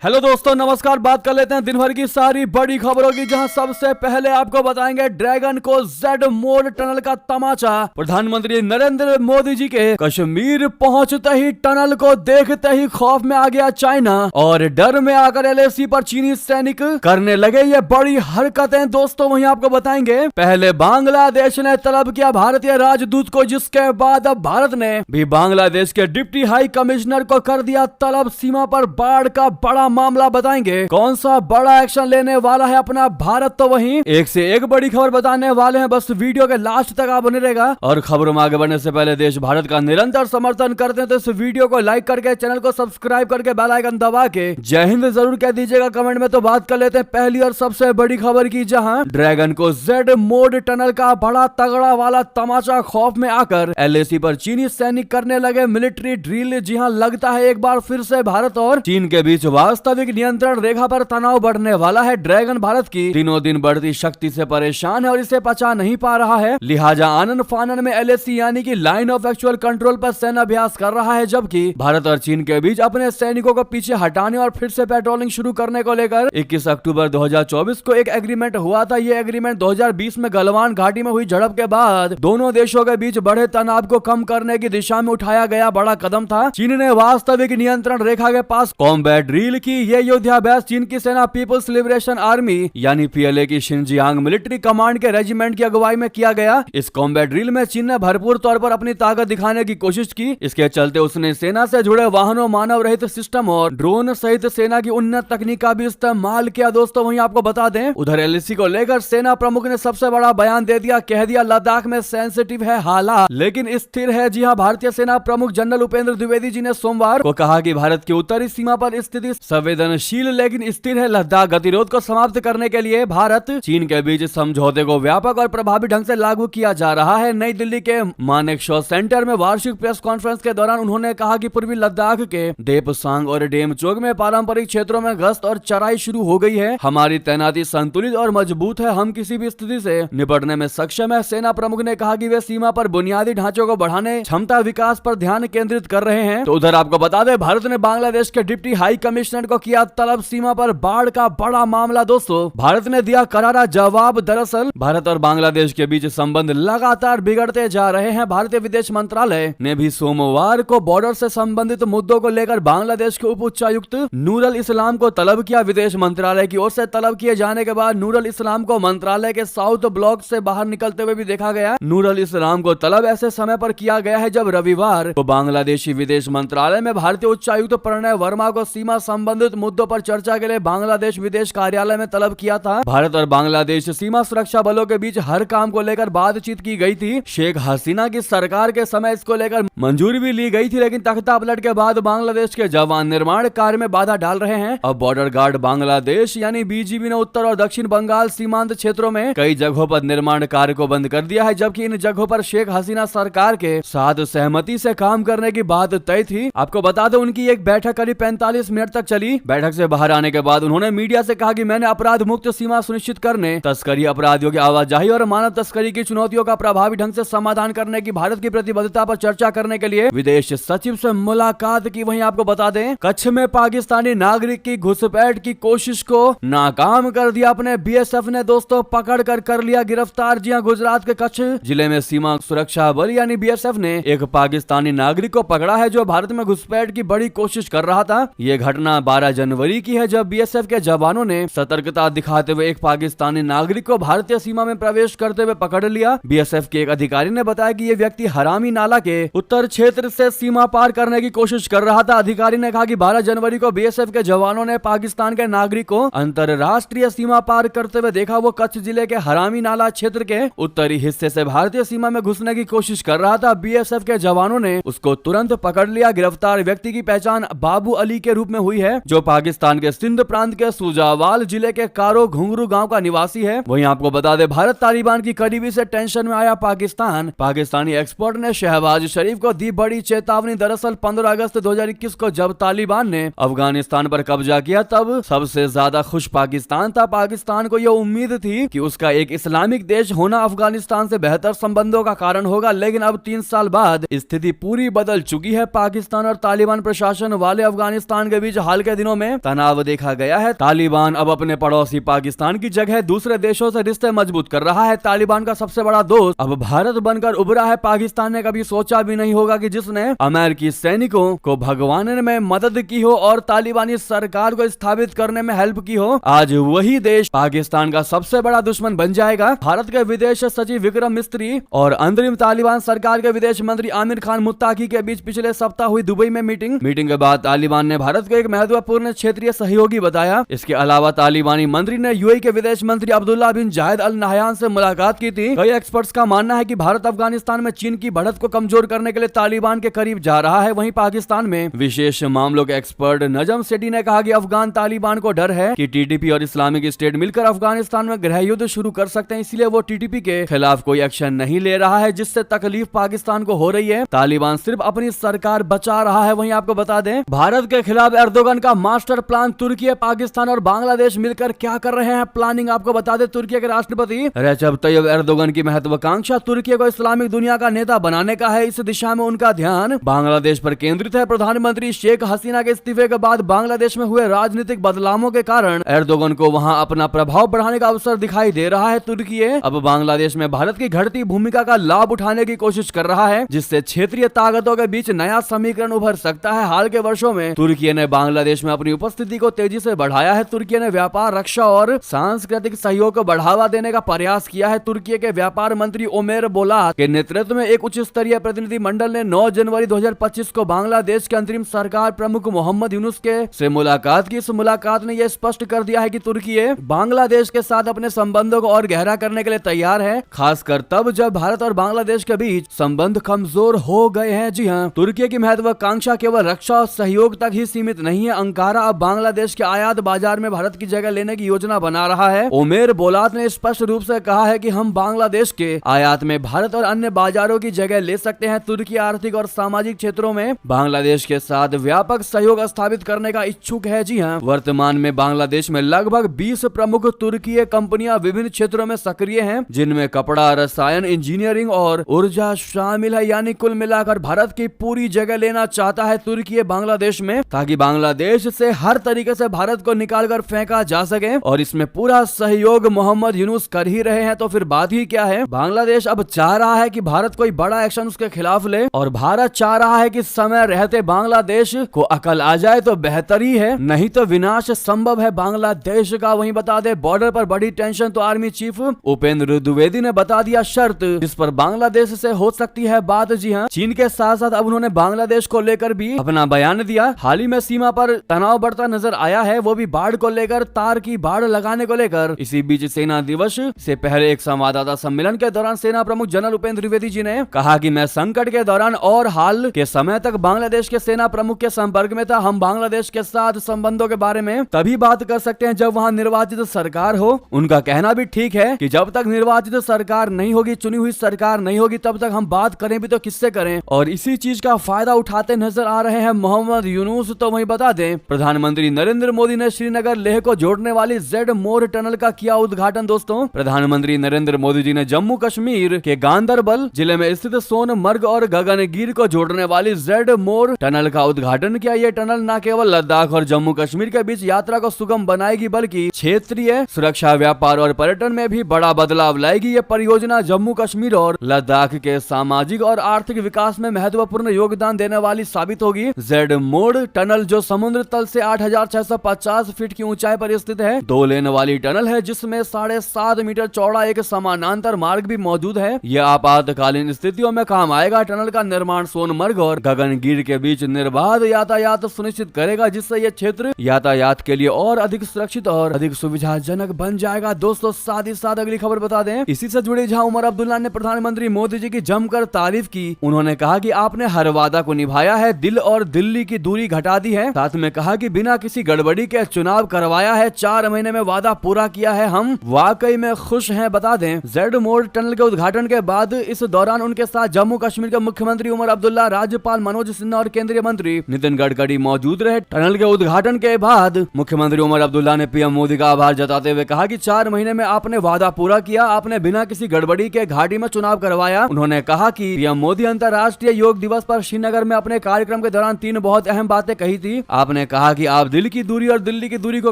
Hello दोस्तों, नमस्कार। बात कर लेते हैं दिन भर की सारी बड़ी खबरों की, जहां सबसे पहले आपको बताएंगे ड्रैगन को जेड मोड टनल का तमाचा। प्रधानमंत्री नरेंद्र मोदी जी के कश्मीर पहुंचते ही टनल को देखते ही खौफ में आ गया चाइना और डर में आकर एलएसी पर चीनी सैनिक करने लगे ये बड़ी हरकतें। दोस्तों वहीं आपको बताएंगे, पहले बांग्लादेश ने तलब किया भारतीय राजदूत को, जिसके बाद अब भारत ने भी बांग्लादेश के डिप्टी हाई कमिश्नर को कर दिया तलब। सीमा पर बाढ़ का बड़ा मामला बताएंगे, कौन सा बड़ा एक्शन लेने वाला है अपना भारत। तो वहीं एक से एक बड़ी खबर बताने वाले हैं, बस वीडियो के लास्ट तक आप बने रहेगा। और खबरों में आगे बढ़ने से पहले देश भारत का निरंतर समर्थन करते हैं तो इस वीडियो को लाइक करके, चैनल को सब्सक्राइब करके, बेल आइकन दबा के जय हिंद जरूर कह दीजिएगा कमेंट में। तो बात कर लेते हैं पहली और सबसे बड़ी खबर की, जहां ड्रैगन को जेड मोड टनल का बड़ा तगड़ा वाला तमाचा। खौफ में आकर एलएसी पर चीनी सैनिक करने लगे मिलिट्री ड्रिल। जी हां, लगता है एक बार फिर से भारत और चीन के बीच वास्तविक नियंत्रण रेखा पर तनाव बढ़ने वाला है। ड्रैगन भारत की दिनों दिन बढ़ती शक्ति से परेशान है और इसे पचा नहीं पा रहा है, लिहाजा आनन फानन में एलएसी यानी कि लाइन ऑफ एक्चुअल कंट्रोल पर सैन्य अभ्यास कर रहा है, जबकि भारत और चीन के बीच अपने सैनिकों को पीछे हटाने और फिर से पेट्रोलिंग शुरू करने को लेकर 21 अक्टूबर 2024 को एक एग्रीमेंट हुआ था। ये एग्रीमेंट 2020 में गलवान घाटी में हुई झड़प के बाद दोनों देशों के बीच बढ़े तनाव को कम करने की दिशा में उठाया गया बड़ा कदम था। चीन ने वास्तविक नियंत्रण रेखा के पास कॉम्बैट ड्रिल की। ये युद्धाभ्यास चीन की सेना पीपुल्स लिबरेशन आर्मी यानी पीएलए की शिनजियांग मिलिट्री कमांड के रेजिमेंट की अगुवाई में किया गया। इस कॉम्बैट ड्रिल में चीन ने भरपूर तौर पर अपनी ताकत दिखाने की कोशिश की। इसके चलते उसने सेना से जुड़े वाहनों, मानव रहित सिस्टम और ड्रोन सहित सेना की उन्नत तकनीक का भी इस्तेमाल किया। दोस्तों वहीं आपको बता दें, उधर एलएसी को लेकर सेना प्रमुख ने सबसे बड़ा बयान दे दिया, कह दिया लद्दाख में सेंसिटिव है हालात लेकिन स्थिर है। जी हां, भारतीय सेना प्रमुख जनरल उपेंद्र द्विवेदी जी ने सोमवार को कहा कि भारत की उत्तरी सीमा पर स्थिति संवेदनशील लेकिन स्थिर है। लद्दाख गतिरोध को समाप्त करने के लिए भारत चीन के बीच समझौते को व्यापक और प्रभावी ढंग से लागू किया जा रहा है। नई दिल्ली के मानेकशॉ सेंटर में वार्षिक प्रेस कॉन्फ्रेंस के दौरान उन्होंने कहा कि पूर्वी लद्दाख के देपसांग और डेमचोक में पारंपरिक क्षेत्रों में गश्त और चराई शुरू हो गई है। हमारी तैनाती संतुलित और मजबूत है, हम किसी भी स्थिति से निपटने में सक्षम है। सेना प्रमुख ने कहा कि वे सीमा पर बुनियादी ढांचों को बढ़ाने, क्षमता विकास पर ध्यान केंद्रित कर रहे हैं। तो उधर आपको बता दें, भारत ने बांग्लादेश के डिप्टी हाई कमिश्नर को किया तलब। सीमा पर बाढ़ का बड़ा मामला। दोस्तों भारत ने दिया करारा जवाब। दरअसल भारत और बांग्लादेश के बीच संबंध लगातार बिगड़ते जा रहे हैं। भारतीय विदेश मंत्रालय ने भी सोमवार को बॉर्डर से संबंधित मुद्दों को लेकर बांग्लादेश के उप उच्चायुक्त नूरुल इस्लाम को तलब किया। विदेश मंत्रालय की ओर से तलब किए जाने के बाद नूरुल इस्लाम को मंत्रालय के साउथ ब्लॉक से बाहर निकलते हुए भी देखा गया। नूरुल इस्लाम को तलब ऐसे समय पर किया गया है जब रविवार को बांग्लादेशी विदेश मंत्रालय में भारतीय उच्चायुक्त प्रणय वर्मा को सीमा संबंधित मुद्दों पर चर्चा के लिए बांग्लादेश विदेश कार्यालय में तलब किया था। भारत और बांग्लादेश सीमा सुरक्षा बलों के बीच हर काम को लेकर बातचीत की गई थी। शेख हसीना की सरकार के समय इसको लेकर मंजूरी भी ली गई थी, लेकिन तख्ता पलट के बाद बांग्लादेश के जवान निर्माण कार्य में बाधा डाल रहे हैं। अब बॉर्डर गार्ड बांग्लादेश यानी बीजीबी ने उत्तर और दक्षिण बंगाल सीमांत क्षेत्रों में कई जगहों पर निर्माण कार्य को बंद कर दिया है, जबकि इन जगहों पर शेख हसीना सरकार के साथ सहमति से काम करने की बात तय थी। आपको बता दें, उनकी एक बैठक करीब 45 मिनट तक चली। बैठक से बाहर आने के बाद उन्होंने मीडिया से कहा कि मैंने अपराध मुक्त सीमा सुनिश्चित करने, तस्करी, अपराधियों की आवाजाही और मानव तस्करी की चुनौतियों का प्रभावी ढंग से समाधान करने की भारत की प्रतिबद्धता पर चर्चा करने के लिए विदेश सचिव से मुलाकात की। वहीं आपको बता दें, कच्छ में पाकिस्तानी नागरिक की घुसपैठ की कोशिश को नाकाम कर दिया अपने बीएसएफ ने। दोस्तों पकड़ कर लिया गिरफ्तार। जी हां, गुजरात के कच्छ जिले में सीमा सुरक्षा बल यानी बीएसएफ ने एक पाकिस्तानी नागरिक को पकड़ा है जो भारत में घुसपैठ की बड़ी कोशिश कर रहा था। यह घटना 12 जनवरी की है, जब बीएसएफ के जवानों ने सतर्कता दिखाते हुए एक पाकिस्तानी नागरिक को भारतीय सीमा में प्रवेश करते हुए पकड़ लिया। बीएसएफ के एक अधिकारी ने बताया कि यह व्यक्ति हरामी नाला के उत्तर क्षेत्र से सीमा पार करने की कोशिश कर रहा था। अधिकारी ने कहा कि 12 जनवरी को बीएसएफ के जवानों ने पाकिस्तान के नागरिक को अंतरराष्ट्रीय सीमा पार करते हुए देखा। वो कच्छ जिले के हरामी नाला क्षेत्र के उत्तरी हिस्से से भारतीय सीमा में घुसने की कोशिश कर रहा था। बीएसएफ के जवानों ने उसको तुरंत पकड़ लिया। गिरफ्तार व्यक्ति की पहचान बाबू अली के रूप में हुई है, जो पाकिस्तान के सिंध प्रांत के सुजावाल जिले के कारो घुंगरू गांव का निवासी है। वहीं आपको बता दें, भारत तालिबान की करीबी से टेंशन में आया पाकिस्तान। पाकिस्तानी एक्सपर्ट ने शहबाज शरीफ को दी बड़ी चेतावनी। दरअसल 15 अगस्त 2021 को जब तालिबान ने अफगानिस्तान पर कब्जा किया, तब सबसे ज्यादा खुश पाकिस्तान था। पाकिस्तान को यह उम्मीद थी कि उसका एक इस्लामिक देश होना अफगानिस्तान से बेहतर संबंधों का कारण होगा, लेकिन अब 3 साल बाद स्थिति पूरी बदल चुकी है। पाकिस्तान और तालिबान प्रशासन वाले अफगानिस्तान के बीच हाल के के दिनों में तनाव देखा गया है। तालिबान अब अपने पड़ोसी पाकिस्तान की जगह दूसरे देशों से रिश्ते मजबूत कर रहा है। तालिबान का सबसे बड़ा दोस्त अब भारत बनकर उभरा है। पाकिस्तान ने कभी सोचा भी नहीं होगा कि जिसने अमेरिकी सैनिकों को भगवाने में मदद की हो और तालिबानी सरकार को स्थापित करने में हेल्प की हो, आज वही देश पाकिस्तान का सबसे बड़ा दुश्मन बन जाएगा। भारत के विदेश सचिव विक्रम मिस्त्री और अंतरिम तालिबान सरकार के विदेश मंत्री आमिर खान मुत्ताकी के बीच पिछले सप्ताह हुई दुबई में मीटिंग के बाद तालिबान ने भारत को एक महत्वपूर्ण क्षेत्रीय सहयोगी बताया। इसके अलावा तालिबानी मंत्री ने यूएई के विदेश मंत्री अब्दुल्ला बिन जायद अल नहयान से मुलाकात की थी। कई एक्सपर्ट्स का मानना है कि भारत अफगानिस्तान में चीन की बढ़त को कमजोर करने के लिए तालिबान के करीब जा रहा है। वहीं पाकिस्तान में विशेष मामलों के एक्सपर्ट नजम सेठी ने कहा कि अफगान तालिबान को डर है कि टीटीपी और इस्लामिक स्टेट मिलकर अफगानिस्तान में गृह युद्ध शुरू कर सकते हैं, इसलिए वो टीटीपी के खिलाफ कोई एक्शन नहीं ले रहा है, जिससे तकलीफ पाकिस्तान को हो रही है। तालिबान सिर्फ अपनी सरकार बचा रहा है। वहीं आपको बता दें, भारत के खिलाफ एर्दोगन का मास्टर प्लान तुर्की, पाकिस्तान और बांग्लादेश मिलकर क्या कर रहे हैं प्लानिंग, आपको बता दें। तुर्की के राष्ट्रपति रेजब तैयब एर्दोगन की महत्वाकांक्षा तुर्की को इस्लामिक दुनिया का नेता बनाने का है। इस दिशा में उनका ध्यान बांग्लादेश पर केंद्रित है। प्रधानमंत्री शेख हसीना के इस्तीफे के बाद बांग्लादेश में हुए राजनीतिक बदलावों के कारण एर्दोगन को वहां अपना प्रभाव बढ़ाने का अवसर दिखाई दे रहा है। तुर्की अब बांग्लादेश में भारत की घटती भूमिका का लाभ उठाने की कोशिश कर रहा है, जिससे क्षेत्रीय ताकतों के बीच नया समीकरण उभर सकता है। हाल के वर्षों में तुर्की ने बांग्लादेश में अपनी उपस्थिति को तेजी से बढ़ाया है। तुर्की ने व्यापार, रक्षा और सांस्कृतिक सहयोग को बढ़ावा देने का प्रयास किया है। तुर्की के व्यापार मंत्री ओमेर बोलात के नेतृत्व में एक उच्च स्तरीय प्रतिनिधि मंडल ने 9 जनवरी 2025 को बांग्लादेश के अंतरिम सरकार प्रमुख मोहम्मद यूनुस के से मुलाकात की। इस मुलाकात ने यह स्पष्ट कर दिया है कि तुर्की बांग्लादेश के साथ अपने संबंधों को और गहरा करने के लिए तैयार है, खासकर तब जब भारत और बांग्लादेश के बीच संबंध कमजोर हो गए हैं। जी हाँ, तुर्की की महत्वाकांक्षा केवल रक्षा और सहयोग तक ही सीमित नहीं है। अंकारा अब बांग्लादेश के आयात बाजार में भारत की जगह लेने की योजना बना रहा है। ओमेर बोलात ने स्पष्ट रूप से कहा है कि हम बांग्लादेश के आयात में भारत और अन्य बाजारों की जगह ले सकते हैं। तुर्की आर्थिक और सामाजिक क्षेत्रों में बांग्लादेश के साथ व्यापक सहयोग स्थापित करने का इच्छुक है। जी हाँ, वर्तमान में बांग्लादेश में लगभग 20 प्रमुख तुर्की कंपनियां विभिन्न क्षेत्रों में सक्रिय हैं, जिनमें कपड़ा, रसायन, इंजीनियरिंग और ऊर्जा शामिल है। यानी कुल मिलाकर भारत की पूरी जगह लेना चाहता है तुर्की बांग्लादेश में, ताकि बांग्लादेश से हर तरीके से भारत को निकालकर फेंका जा सके। और इसमें पूरा सहयोग मोहम्मद यूनुस कर ही रहे हैं, तो फिर बात ही क्या है। बांग्लादेश अब चाह रहा है कि भारत कोई बड़ा एक्शन उसके खिलाफ ले, और भारत चाह रहा है कि समय रहते बांग्लादेश को अकल आ जाए तो बेहतर ही है, नहीं तो विनाश संभव है बांग्लादेश का। वहीं बता दे, बॉर्डर पर बड़ी टेंशन, तो आर्मी चीफ उपेंद्र द्विवेदी ने बता दिया शर्त जिस पर बांग्लादेश से हो सकती है बात। जी हाँ, चीन के साथ साथ अब उन्होंने बांग्लादेश को लेकर भी अपना बयान दिया। हाल ही में सीमा पर तनाव बढ़ता नजर आया है, वो भी बाढ़ को लेकर, तार की बाढ़ लगाने को लेकर। इसी बीच सेना दिवस से पहले एक संवाददाता सम्मेलन के दौरान सेना प्रमुख जनरल उपेंद्र द्विवेदी जी ने कहा कि मैं संकट के दौरान और हाल के समय तक बांग्लादेश के सेना प्रमुख के संपर्क में था। हम बांग्लादेश के साथ संबंधों के बारे में तभी बात कर सकते हैं जब वहाँ निर्वाचित सरकार हो। उनका कहना भी ठीक है कि जब तक निर्वाचित सरकार नहीं होगी, चुनी हुई सरकार नहीं होगी, तब तक हम बात करें भी तो किससे करें। और इसी चीज का फायदा उठाते नजर आ रहे हैं मोहम्मद यूनुस। तो वहीं बता दें, प्रधानमंत्री नरेंद्र मोदी ने श्रीनगर लेह को जोड़ने वाली जेड मोर टनल का किया उद्घाटन। दोस्तों, प्रधानमंत्री नरेंद्र मोदी जी ने जम्मू कश्मीर के गांदरबल जिले में स्थित सोनमर्ग और गगनगिर को जोड़ने वाली जेड मोर टनल का उद्घाटन किया। यह टनल न केवल लद्दाख और जम्मू कश्मीर के बीच यात्रा को सुगम बनाएगी, बल्कि क्षेत्रीय सुरक्षा, व्यापार और पर्यटन में भी बड़ा बदलाव लाएगी। यह परियोजना जम्मू कश्मीर और लद्दाख के सामाजिक और आर्थिक विकास में महत्वपूर्ण योगदान देने वाली साबित होगी। जेड मोर टनल, जो समुद्र तल से 8,650 फीट की ऊंचाई पर स्थित है, 2 लेन वाली टनल है, जिसमें 7.5 मीटर चौड़ा एक समानांतर मार्ग भी मौजूद है। यह आपातकालीन स्थितियों में काम आएगा। टनल का निर्माण सोनमर्ग और गगनगिर के बीच निर्बाध यातायात सुनिश्चित करेगा, जिससे यह क्षेत्र यातायात के लिए और अधिक सुरक्षित और अधिक सुविधाजनक बन जाएगा। दोस्तों, साथ ही साथ अगली खबर बता दें, इसी से जुड़े जहां उमर अब्दुल्ला ने प्रधानमंत्री मोदी जी की जमकर तारीफ की। उन्होंने कहा कि आपने हर वादा को निभाया है, दिल और दिल्ली की दूरी घटा दी है। साथ में कहा कि बिना किसी गड़बड़ी के चुनाव करवाया है, 4 महीने में वादा पूरा किया है, हम वाकई में खुश हैं। बता दें, जेड मोर टनल के उद्घाटन के बाद इस दौरान उनके साथ जम्मू कश्मीर के मुख्यमंत्री उमर अब्दुल्ला, राज्यपाल मनोज सिन्हा और केंद्रीय मंत्री नितिन गडकरी मौजूद रहे। टनल के उद्घाटन के बाद मुख्यमंत्री उमर अब्दुल्ला ने पीएम मोदी का आभार जताते हुए कहा कि 4 महीने में आपने वादा पूरा किया, आपने बिना किसी गड़बड़ी के घाटी में चुनाव करवाया। उन्होंने कहा कि पीएम मोदी अंतर्राष्ट्रीय योग दिवस पर श्रीनगर में अपने कार्यक्रम के दौरान 3 बहुत अहम बातें कही थी। आपने ने कहा कि आप दिल की दूरी और दिल्ली की दूरी को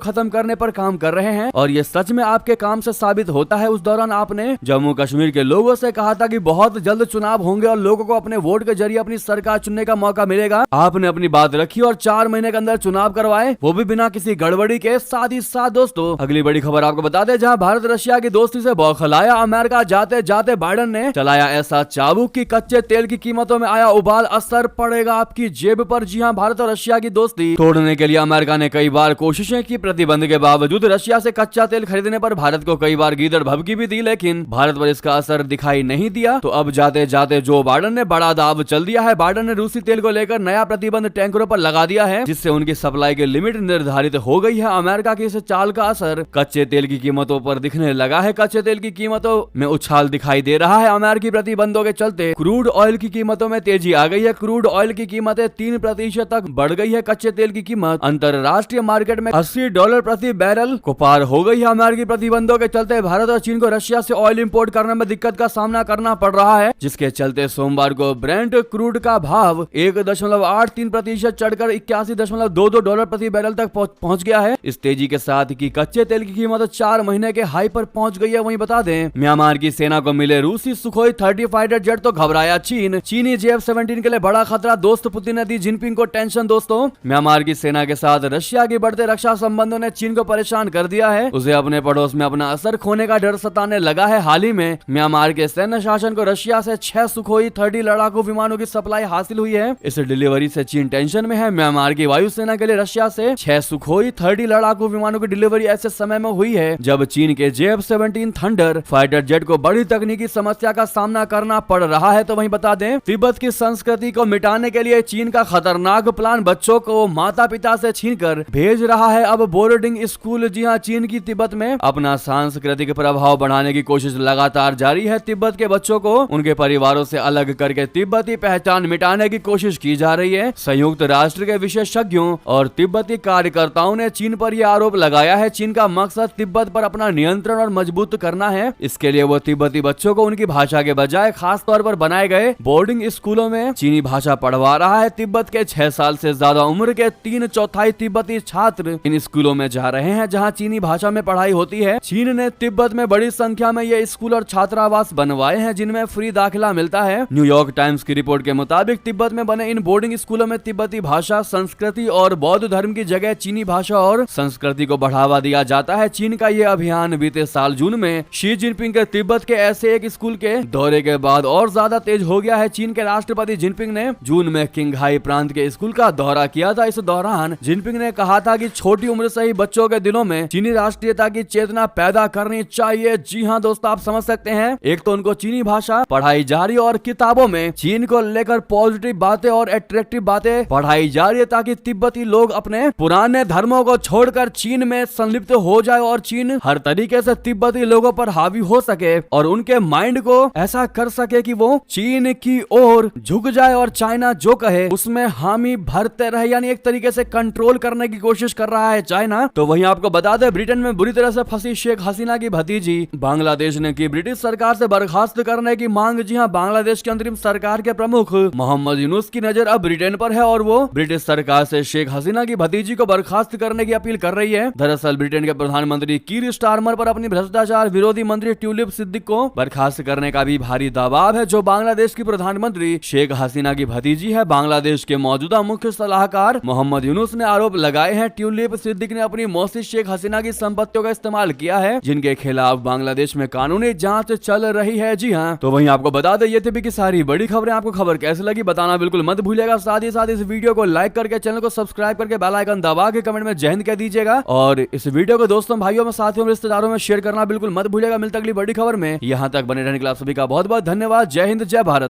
खत्म करने पर काम कर रहे हैं और ये सच में आपके काम से साबित होता है। उस दौरान आपने जम्मू कश्मीर के लोगों से कहा था कि बहुत जल्द चुनाव होंगे और लोगों को अपने वोट के जरिए अपनी सरकार चुनने का मौका मिलेगा। आपने अपनी बात रखी और 4 महीने के अंदर चुनाव करवाए, वो भी बिना किसी गड़बड़ी के। साथ ही साथ दोस्तों, अगली बड़ी खबर आपको बता दें, जहां भारत रशिया की दोस्ती से बौखलाया अमेरिका, जाते जाते बाइडेन ने चलाया ऐसा चाबुक कि कच्चे तेल की कीमतों में आया उबाल, असर पड़ेगा आपकी जेब पर। जी हां, भारत और रशिया की दोस्ती तोड़ने के लिए अमेरिका ने कई बार कोशिशें की। प्रतिबंध के बावजूद रशिया से कच्चा तेल खरीदने पर भारत को कई बार गीदड़ भभकी भी दी, लेकिन भारत पर इसका असर दिखाई नहीं दिया। तो अब जाते जाते जो बाइडेन ने बड़ा दाव चल दिया है। बाइडेन ने रूसी तेल को लेकर नया प्रतिबंध टैंकरों पर लगा दिया है, जिससे उनकी सप्लाई की लिमिट निर्धारित हो गई है। अमेरिका की इस चाल का असर कच्चे तेल की कीमतों पर दिखने लगा है। कच्चे तेल की कीमतों में उछाल दिखाई दे रहा है। अमेरिकी प्रतिबंधों के चलते क्रूड ऑयल की कीमतों में तेजी आ गई है। क्रूड ऑयल की कीमतें 3% तक बढ़ गई है। कच्चे तेल की कीमत अंतरराष्ट्रीय मार्केट में $80 प्रति बैरल को पार हो गई है। अमेरिकी प्रतिबंधों के चलते भारत और चीन को रशिया से ऑयल इंपोर्ट करने में दिक्कत का सामना करना पड़ रहा है, जिसके चलते सोमवार को ब्रेंट क्रूड का भाव 1.83% चढ़कर $81.22 प्रति बैरल तक पहुंच गया है। इस तेजी के साथ कि कच्चे तेल की कीमत 4 महीने के हाई पर पहुंच गई है। वहीं बता दें, म्यांमार की सेना को मिले रूसी सुखोई 30 फाइटर जेट तो घबराया चीन। चीनी JF-17 के लिए बड़ा खतरा, दोस्त पुतिन ने दी जिनपिंग को टेंशन। दोस्तों, म्यांमार की सेना के साथ रशिया के बढ़ते रक्षा संबंधों ने चीन को परेशान कर दिया है। उसे अपने पड़ोस में अपना असर खोने का डर सताने लगा है। हाल ही में म्यांमार के सैन्य शासन को रशिया से 6 सुखोई 30 लड़ाकू विमानों की सप्लाई हासिल हुई है। इस डिलीवरी से चीन टेंशन में है। म्यांमार की वायुसेना के लिए रशिया से 6 सुखोई 30 लड़ाकू विमानों की डिलीवरी ऐसे समय में हुई है जब चीन के JF-17 थंडर फाइटर जेट को बड़ी तकनीकी समस्या का सामना करना पड़ रहा है। तो वहीं बता दें, तिब्बत की संस्कृति को मिटाने के लिए चीन का खतरनाक प्लान बच्चों को माता पिता से छीनकर भेज रहा है अब बोर्डिंग स्कूल। जी हां, चीन की तिब्बत में अपना सांस्कृतिक प्रभाव बढ़ाने की कोशिश लगातार जारी है। तिब्बत के बच्चों को उनके परिवारों से अलग करके तिब्बती पहचान मिटाने की कोशिश की जा रही है। संयुक्त राष्ट्र के विशेषज्ञों और तिब्बती कार्यकर्ताओं ने चीन पर यह आरोप लगाया है। चीन का मकसद तिब्बत पर अपना नियंत्रण और मजबूत करना है। इसके लिए वो तिब्बती बच्चों को उनकी भाषा के बजाय खास तौर पर बनाए गए बोर्डिंग स्कूलों में चीनी भाषा पढ़वा रहा है। तिब्बत के 6 साल से ज्यादा उम्र के 3/4 तिब्बती छात्र इन स्कूलों में जा रहे हैं जहां चीनी भाषा में पढ़ाई होती है। चीन ने तिब्बत में बड़ी संख्या में ये स्कूल और छात्रावास बनवाए हैं जिनमें फ्री दाखिला मिलता है। न्यूयॉर्क टाइम्स की रिपोर्ट के मुताबिक तिब्बत में बने इन बोर्डिंग स्कूलों में तिब्बती भाषा, संस्कृति और बौद्ध धर्म की जगह चीनी भाषा और संस्कृति को बढ़ावा दिया जाता है। चीन का ये अभियान बीते साल जून में शी जिनपिंग के तिब्बत के ऐसे एक स्कूल के दौरे के बाद और ज्यादा तेज हो गया है। चीन के राष्ट्रपति जिनपिंग ने जून में किंगहाई प्रांत के स्कूल का दौरा किया था। इस दौरान जिनपिंग ने कहा था कि छोटी उम्र से ही बच्चों के दिलों में चीनी राष्ट्रीयता की चेतना पैदा करनी चाहिए। जी हाँ दोस्तों, आप समझ सकते हैं, एक तो उनको चीनी भाषा पढ़ाई जा रही है और किताबों में चीन को लेकर पॉजिटिव बातें और अट्रैक्टिव बातें पढ़ाई जा रही है ताकि तिब्बती लोग अपने पुराने धर्मों को छोड़कर चीन में संलिप्त हो जाए और चीन हर तरीके से तिब्बती लोगों पर हावी हो सके और उनके माइंड को ऐसा कर सके कि वो चीन की ओर झुक जाए और चाइना जो कहे उसमें हामी भरते रहे, यानी एक तरीके से कंट्रोल करने की कोशिश कर रहा है चाइना। तो वहीं आपको बता दें, ब्रिटेन में बुरी तरह से फंसी शेख हसीना की भतीजी बांग्लादेश ने की ब्रिटिश सरकार से बर्खास्त करने की मांग। जी हां, बांग्लादेश की अंतरिम सरकार के प्रमुख मोहम्मद यूनुस की नजर अब ब्रिटेन पर है और वो ब्रिटिश सरकार से शेख हसीना की भतीजी को बर्खास्त करने की अपील कर रही है। दरअसल ब्रिटेन के प्रधानमंत्री कीर स्टारमर पर अपनी भ्रष्टाचार विरोधी मंत्री ट्यूलिप सिद्दीक को बर्खास्त करने का भी भारी दबाव है, जो बांग्लादेश की प्रधानमंत्री शेख हसीना की भतीजी है। बांग्लादेश के मौजूदा मुख्य सलाहकार मोहम्मद यूनुस ने आरोप लगाए हैं ट्यूलिप सिद्दीक ने अपनी मौसी शेख हसीना की संपत्तियों का इस्तेमाल किया है, जिनके खिलाफ बांग्लादेश में कानूनी जांच चल रही है। जी हां, तो वहीं आपको बता दें, ये थी की सारी बड़ी खबरें। आपको खबर कैसी लगी बताना बिल्कुल मत भूलिएगा। साथ ही साथ इस वीडियो को लाइक करके, चैनल को सब्सक्राइब करके, बेल आइकन दबा के कमेंट में जय हिंद कह दीजिएगा और इस वीडियो को दोस्तों, भाइयों में, साथियों में, रिश्तेदारों में शेयर करना बिल्कुल मत भूलिएगा। मिलता अगली बड़ी खबर में। यहां तक बने रहने के लिए आप सभी का बहुत बहुत धन्यवाद। जय हिंद, जय भारत।